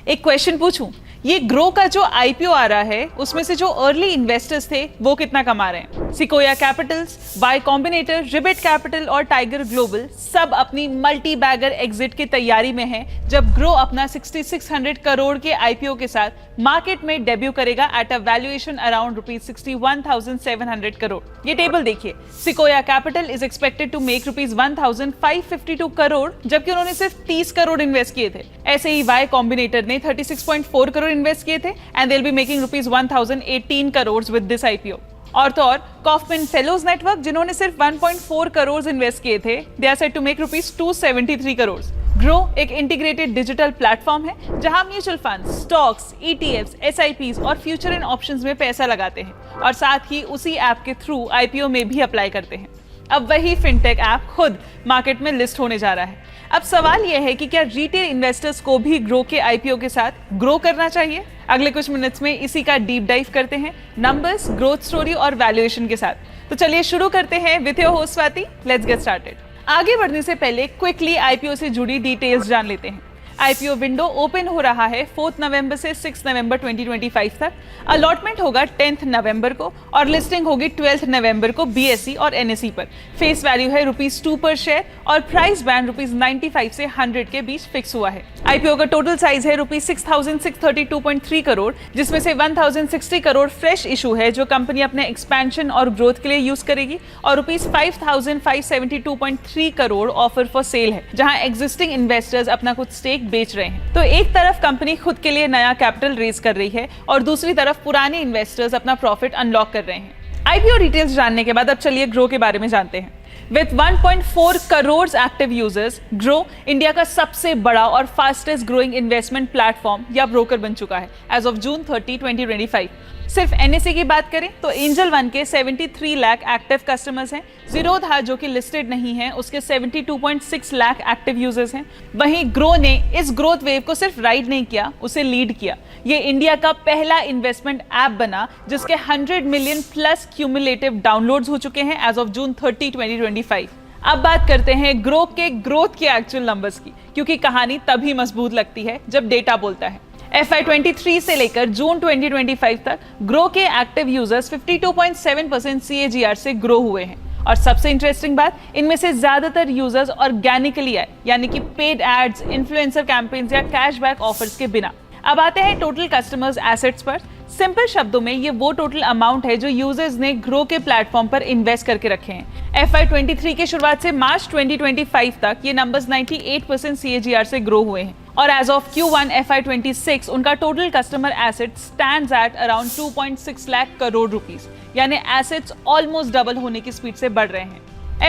एक क्वेश्चन पूछूं, ये ग्रो का जो आईपीओ आ रहा है उसमें से जो अर्ली इन्वेस्टर्स थे वो कितना कमा रहे हैं? Sequoia Capitals, Y combinator, रिबिट capital और टाइगर ग्लोबल सब अपनी मल्टी बैगर एग्जिट की तैयारी में हैं जब ग्रो अपना 6600 करोड़ के आईपीओ के साथ मार्केट में डेब्यू करेगा at a valuation around ₹61,700 crore. ये टेबल देखिए, Sequoia Capital is expected to make ₹1,552 crore जबकि उन्होंने सिर्फ 30 करोड़ इन्वेस्ट किए थे। ऐसे ही वाई कॉम्बिनेटर ने 36.4 करोड़ इन्वेस्ट किए थे and they will be making ₹1,018 crore with this IPO. और तो और कॉफमैन फेलोज नेटवर्क जिन्होंने सिर्फ 1.4 करोड़ इन्वेस्ट किए थे, they are set to make ₹273 crore. Groww एक इंटीग्रेटेड डिजिटल प्लेटफॉर्म है जहां mutual fund, stocks, ETFs, SIPs और फ्यूचर एंड ऑप्शंस में पैसा लगाते हैं और साथ ही उसी ऐप के थ्रू आईपीओ में भी अप्लाई करते हैं। अब वही फिनटेक ऐप खुद मार्केट में लिस्ट होने जा रहा है। अब सवाल यह है कि क्या रिटेल इन्वेस्टर्स को भी ग्रो के आईपीओ के साथ ग्रो करना चाहिए? अगले कुछ मिनट्स में इसी का डीप डाइव करते हैं नंबर्स, ग्रोथ स्टोरी और वैल्यूएशन के साथ। तो चलिए शुरू करते हैं with your host Swati. Let's get started. आगे बढ़ने से पहले क्विकली आईपीओ से जुड़ी डिटेल्स जान लेते हैं। आईपीओ विंडो ओपन हो रहा है 4 नवंबर से 6 नवंबर 2025 तक। अलॉटमेंट होगा 10 नवंबर को और लिस्टिंग होगी 12 नवंबर को बीएसई और एनएसई पर। फेस वैल्यू है ₹2 पर शेयर और प्राइस बैंड ₹95 से 100 के बीच फिक्स हुआ है। आईपीओ का टोटल साइज है ₹6,632.3 करोड़, जिसमें से 1,060 करोड़ फ्रेश इशू है जो कंपनी अपने एक्सपेंशन और ग्रोथ के लिए यूज करेगी और ₹5,572.3 करोड़ ऑफर फॉर सेल है जहां एग्जिस्टिंग इन्वेस्टर्स अपना कुछ स्टेक बेच रहे हैं। तो एक तरफ कंपनी खुद के लिए नया कैपिटल रेज कर रही है और दूसरी तरफ पुराने इन्वेस्टर्स अपना प्रॉफिट अनलॉक कर रहे हैं। आईपीओ डिटेल्स जानने के बाद अब चलिए ग्रो के बारे में जानते हैं। With 1.4 crore active users, grow India का सबसे बड़ा और फास्टेस्ट ग्रोइंग इन्वेस्टमेंट प्लेटफॉर्म या ब्रोकर बन चुका है एज ऑफ जून 30, 2025। सिर्फ एनएसई की बात करें तो एंजल वन के 73 लाख एक्टिव कस्टमर्स हैं। जीरोधा जो कि लिस्टेड नहीं है उसके 72.6 लाख एक्टिव यूजर्स हैं। वहीं ग्रो ने इस ग्रोथ वेव को सिर्फ राइड नहीं किया, उसे लीड किया। ये इंडिया का पहला इन्वेस्टमेंट ऐप बना जिसके 100 मिलियन प्लस क्यूमुलेटिव डाउनलोड्स हो चुके हैं एज ऑफ जून 30, 2025। अब बात करते हैं ग्रो के ग्रोथ के एक्चुअल नंबर्स की, क्योंकि कहानी तभी मजबूत लगती है जब डेटा बोलता है। FY23 से लेकर जून 2025 तक ग्रो के एक्टिव यूजर्स 52.7% CAGR से ग्रो हुए हैं और सबसे इंटरेस्टिंग बात, इनमें से ज्यादातर यूजर्स ऑर्गेनिकली आए, यानी कि पेड एड्स, इन्फ्लुएंसर कैंपेन्स या कैशबैक ऑफर्स के बिना। अब आते हैं टोटल कस्टमर्स एसेट्स पर। सिंपल शब्दों में ये वो टोटल अमाउंट है जो यूजर्स ने ग्रो के प्लेटफॉर्म पर इन्वेस्ट करके रखे हैं। FY23 के शुरुआत से मार्च 2025 तक ये नंबर्स 98% CAGR से ग्रो हुए हैं और एज ऑफ Q1 FY26 उनका total customer asset stands at around 2.6 lakh crore rupees, यानी एसेट्स ऑलमोस्ट डबल होने की स्पीड से बढ़ रहे हैं।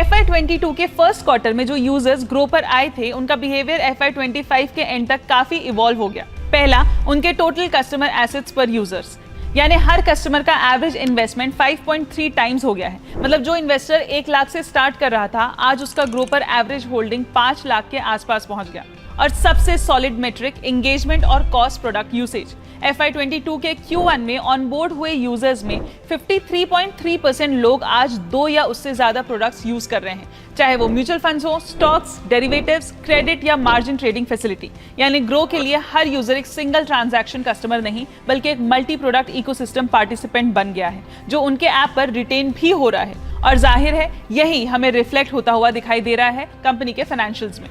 FY22 के फर्स्ट क्वार्टर में जो यूजर्स ग्रो पर आए थे उनका बिहेवियर FY25 के एंड तक काफी इवॉल्व हो गया। पहला, उनके टोटल कस्टमर एसेट्स पर यूजर्स, यानी हर कस्टमर का एवरेज इन्वेस्टमेंट 5.3 टाइम्स हो गया है। मतलब जो इन्वेस्टर 1 लाख से स्टार्ट कर रहा था, आज उसका ग्रो पर एवरेज होल्डिंग 5 लाख के आसपास पहुंच गया। और सबसे सॉलिड मेट्रिक एंगेजमेंट और कॉस्ट प्रोडक्ट यूसेज। FY22 के Q1 में ऑनबोर्ड हुए यूजर्स में 53.3% लोग आज 2 या उससे ज्यादा प्रोडक्ट्स यूज कर रहे हैं, चाहे वो म्यूचुअल फंड्स हो, स्टॉक्स, डेरिवेटिव्स, क्रेडिट या मार्जिन ट्रेडिंग फैसिलिटी। यानी ग्रो के लिए हर यूजर एक सिंगल ट्रांजैक्शन कस्टमर नहीं बल्कि एक मल्टी प्रोडक्ट इकोसिस्टम पार्टिसिपेंट बन गया है जो उनके ऐप पर रिटेन भी हो रहा है और जाहिर है यही हमें रिफ्लेक्ट होता हुआ दिखाई दे रहा है कंपनी के फाइनेंशियल्स में।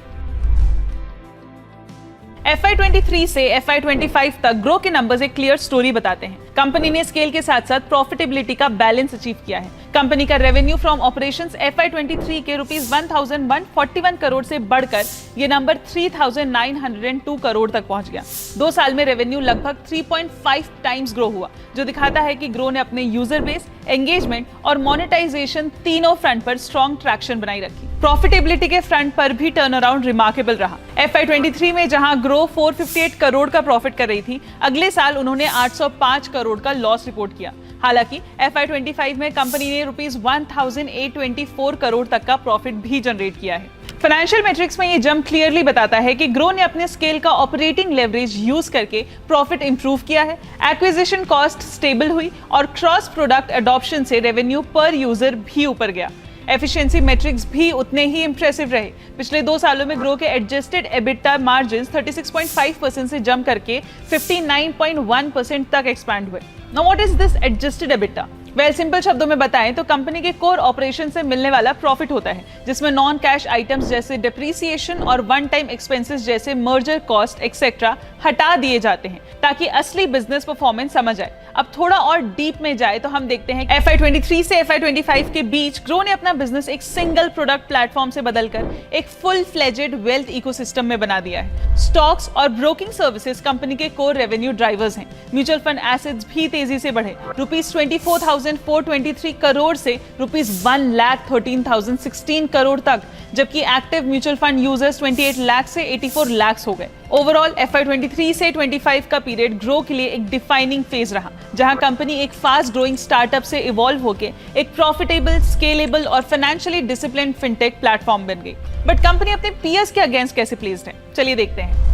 FY23 से FY25 तक ग्रो के नंबर्स एक क्लियर स्टोरी बताते हैं। कंपनी ने स्केल के साथ साथ प्रॉफिटेबिलिटी का बैलेंस अचीव किया है। कंपनी का रेवेन्यू फ्रॉम ऑपरेशंस FY23 के ₹1,141 करोड़ से बढ़कर ये नंबर 3,902 करोड़ तक पहुंच गया। 2 साल में रेवेन्यू लगभग 3.5 टाइम्स ग्रो हुआ, जो दिखाता है कि ग्रो ने अपने यूजर बेस, एंगेजमेंट और मोनेटाइजेशन तीनों फ्रंट पर स्ट्रॉन्ग ट्रैक्शन बनाई रखी। प्रॉफिटेबिलिटी के फ्रंट पर भी टर्न अराउंड रिमार्केबल रहा। FY23 में जहां ग्रो 458 करोड़ का प्रॉफिट कर रही थी, अगले साल उन्होंने 805 करोड़ का लॉस रिपोर्ट किया। हालांकि FY25 में कंपनी ने ₹1,824 करोड़ तक का प्रॉफिट भी जनरेट किया है। फाइनेंशियल मैट्रिक्स में ये जंप क्लियरली बताता है कि ग्रो ने अपने स्केल का ऑपरेटिंग लेवरेज यूज करके प्रॉफिट इंप्रूव किया है, एक्विजिशन कॉस्ट स्टेबल हुई और क्रॉस प्रोडक्ट अडॉप्शन से रेवेन्यू पर यूजर भी ऊपर गया। एफिशिएंसी मेट्रिक्स भी उतने ही इंप्रेसिव रहे। पिछले 2 सालों में ग्रो के एडजस्टेड एबिटा मार्जिन्स 36.5% से जंप करके 59.1% तक एक्सपैंड हुए। Now what is this adjusted EBITDA? Well, simple शब्दों में बताएं तो कंपनी के कोर ऑपरेशन से मिलने वाला प्रॉफिट होता है, जिसमें नॉन कैश आइटम्स जैसे डिप्रीसिएशन और वन टाइम एक्सपेंसेस जैसे मर्जर कॉस्ट एक्सेट्रा हटा दिए जाते हैं ताकि असली बिजनेस परफॉर्मेंस समझ आए। अब थोड़ा और डीप में जाए तो हम देखते हैं FY23 से FY25 के बीच ग्रो ने अपना बिजनेस एक सिंगल प्रोडक्ट प्लेटफॉर्म से बदलकर एक फुल फ्लेजेड वेल्थ इकोसिस्टम में बना दिया है। स्टॉक्स और ब्रोकिंग सर्विसेज कंपनी के कोर रेवेन्यू ड्राइवर्स हैं। म्यूचुअल फंड एसेट्स भी तेजी से बढ़े, ₹24,423 करोड़ से ₹1,13,016 करोड़ तक, जबकि active mutual fund users 28 lakh से 84 लाख हो गए। ओवरऑल FY23 से 25 का पीरियड ग्रो के लिए एक डिफाइनिंग फेज रहा, जहां कंपनी एक फास्ट ग्रोइंग स्टार्टअप से इवॉल्व होकर एक प्रॉफिटेबल, स्केलेबल और फाइनेंशियली डिसिप्लिन्ड फिनटेक प्लेटफॉर्म बन गई। बट कंपनी अपने पीयर्स के अगेंस्ट कैसे प्लेस्ड है, चलिए देखते हैं।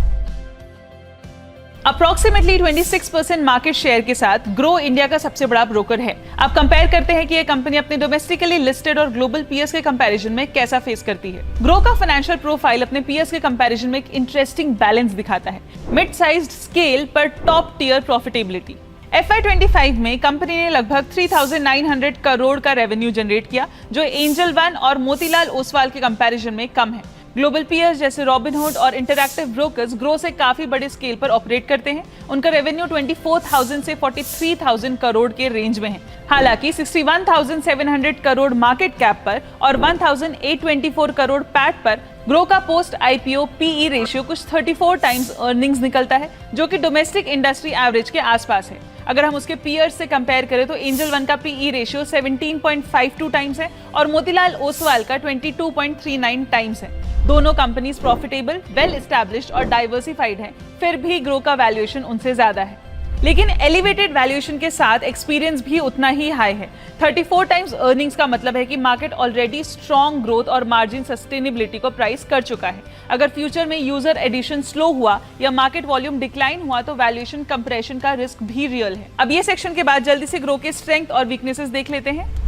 अप्रॉक्सीमेटली 26% मार्केट शेयर के साथ ग्रो इंडिया का सबसे बड़ा ब्रोकर है। आप कंपेयर करते हैं कि यह कंपनी अपने डोमेस्टिकली लिस्टेड और ग्लोबल पीयर्स के कंपैरिजन में कैसा फेस करती है। ग्रो का फाइनेंशियल प्रोफाइल अपने पीयर्स के कंपैरिजन में एक इंटरेस्टिंग बैलेंस दिखाता है। मिड साइज्ड स्केल पर टॉप टियर प्रॉफिटेबिलिटी। FY25 में कंपनी ने लगभग 3,900 करोड़ का रेवेन्यू जनरेट किया, जो एंजल वन और मोतीलाल ओसवाल के कंपैरिजन में कम है। ग्लोबल पीयर्स जैसे रॉबिनहुड और इंटरैक्टिव ब्रोकर्स ग्रो से काफी बड़े स्केल पर ऑपरेट करते हैं। उनका रेवेन्यू 24,000 से 43,000 करोड़ के रेंज में है। हालांकि 61,700 करोड़ मार्केट कैप पर और 1,824 करोड़ पैट पर ग्रो का पोस्ट IPO PE रेशियो कुछ 34 टाइम्स अर्निंग्स निकलता है, जो कि डोमेस्टिक इंडस्ट्री एवरेज के आसपास है। अगर हम उसके पीयर्स से कंपेयर करें तो एंजल वन का PE रेशियो 17.52 टाइम्स है और मोतीलाल ओसवाल का 22.39 टाइम्स है। दोनों कंपनीज प्रॉफिटेबल, वेल एस्टैब्लिश्ड और डाइवर्सिफाइड हैं, फिर भी ग्रो का वैल्यूएशन उनसे ज्यादा है। लेकिन एलिवेटेड वैल्यूएशन के साथ एक्सपीरियंस भी उतना ही हाई है। 34 टाइम्स अर्निंग्स का मतलब है कि मार्केट ऑलरेडी स्ट्रॉन्ग ग्रोथ और मार्जिन सस्टेनेबिलिटी को प्राइस कर चुका है। अगर फ्यूचर में यूजर एडिशन स्लो हुआ या मार्केट वॉल्यूम डिक्लाइन हुआ तो वैल्यूएशन कंप्रेशन का रिस्क भी रियल है। अब ये सेक्शन के बाद जल्दी से ग्रो के स्ट्रेंथ और वीकनेसेस देख लेते हैं।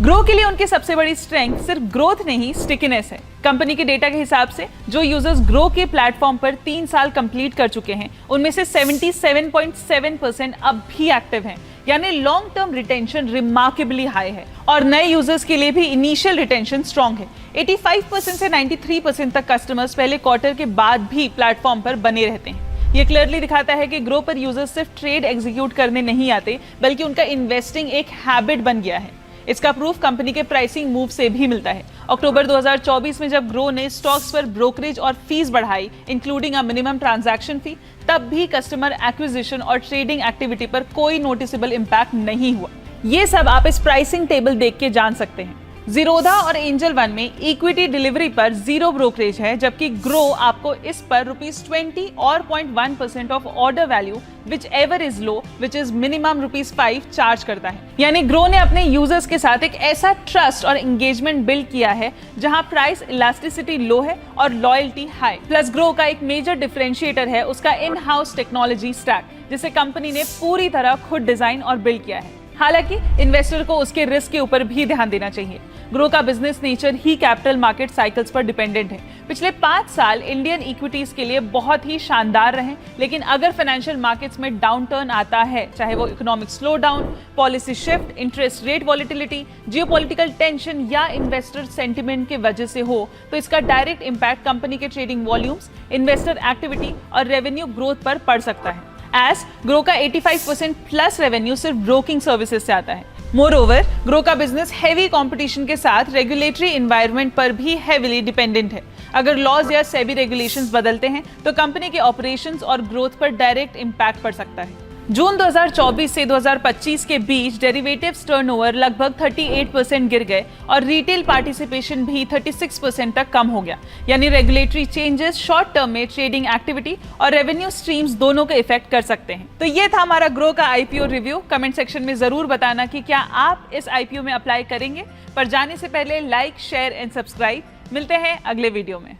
ग्रो के लिए उनकी सबसे बड़ी स्ट्रेंथ सिर्फ ग्रोथ नहीं, स्टिकीनेस है। कंपनी के डेटा के हिसाब से जो यूजर्स ग्रो के प्लेटफॉर्म पर 3 साल कंप्लीट कर चुके हैं, उनमें से 77.7% अब भी एक्टिव हैं, यानी long term retention remarkably high है। और नए यूजर्स के लिए भी इनिशियल रिटेंशन स्ट्रॉन्ग है। 85% से 93% तक कस्टमर्स पहले क्वार्टर के बाद भी प्लेटफॉर्म पर बने रहते हैं। ये क्लियरली दिखाता है कि ग्रो पर यूजर्स सिर्फ ट्रेड एग्जीक्यूट करने नहीं आते, बल्कि उनका इन्वेस्टिंग एक हैबिट बन गया है। इसका प्रूफ कंपनी के प्राइसिंग मूव से भी मिलता है। अक्टूबर 2024 में जब ग्रो ने स्टॉक्स पर ब्रोकरेज और फीस बढ़ाई, इंक्लूडिंग अ मिनिमम ट्रांजैक्शन फी, तब भी कस्टमर एक्विजिशन और ट्रेडिंग एक्टिविटी पर कोई नोटिसेबल इंपैक्ट नहीं हुआ। ये सब आप इस प्राइसिंग टेबल देख के जान सकते हैं। जीरोधा और एंजल वन में इक्विटी डिलीवरी पर 0 ब्रोकरेज है, जबकि ग्रो आपको इस पर ₹20 और 0.1% of order value which ever is low which is minimum ₹5 charge करता है। यानी ग्रो ने अपने यूजर्स के साथ एक ऐसा ट्रस्ट और एंगेजमेंट बिल्ड किया है जहां प्राइस इलास्टिसिटी लो है और लॉयल्टी हाई। प्लस ग्रो का एक मेजर डिफरेंशिएटर है उसका इन हाउस टेक्नोलॉजी स्टैक, जिसे कंपनी ने पूरी तरह खुद डिजाइन और बिल्ड किया है। हालांकि इन्वेस्टर को उसके रिस्क के ऊपर भी ध्यान देना चाहिए। ग्रो का बिजनेस नेचर ही कैपिटल मार्केट साइकिल्स पर डिपेंडेंट है। पिछले 5 साल इंडियन इक्विटीज के लिए बहुत ही शानदार रहे, लेकिन अगर फाइनेंशियल मार्केट्स में डाउन टर्न आता है, चाहे वो economic slow down, policy shift, interest rate volatility, geopolitical tension या इन्वेस्टर सेंटिमेंट के वजह से हो, तो इसका डायरेक्ट इंपैक्ट कंपनी के ट्रेडिंग वॉल्यूम्स, इन्वेस्टर एक्टिविटी और रेवेन्यू ग्रोथ पर पड़ सकता है। एज ग्रो का 85% प्लस रेवेन्यू सिर्फ ब्रोकिंग सर्विसेज से आता है। मोरओवर, ग्रो का बिजनेस हैवी कंपटीशन के साथ रेगुलेटरी एनवायरनमेंट पर भी हैवीली डिपेंडेंट है। अगर लॉज या सेबी रेगुलेशंस बदलते हैं तो कंपनी के ऑपरेशंस और ग्रोथ पर डायरेक्ट इंपैक्ट पड़ सकता है। जून 2024 से 2025 के बीच डेरिवेटिव्स टर्नओवर लगभग 38% गिर गए और रिटेल पार्टिसिपेशन भी 36% तक कम हो गया। यानी रेगुलेटरी चेंजेस शॉर्ट टर्म में ट्रेडिंग एक्टिविटी और रेवेन्यू स्ट्रीम्स दोनों को इफेक्ट कर सकते हैं। तो ये था हमारा ग्रो का IPO रिव्यू। कमेंट सेक्शन में जरूर बताना कि क्या आप इस IPO में अप्लाई करेंगे। पर जाने से पहले लाइक, शेयर एंड सब्सक्राइब। मिलते हैं अगले वीडियो में।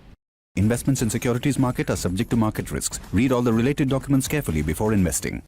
Investments in securities market are subject to market risks. Read all the related documents carefully before investing.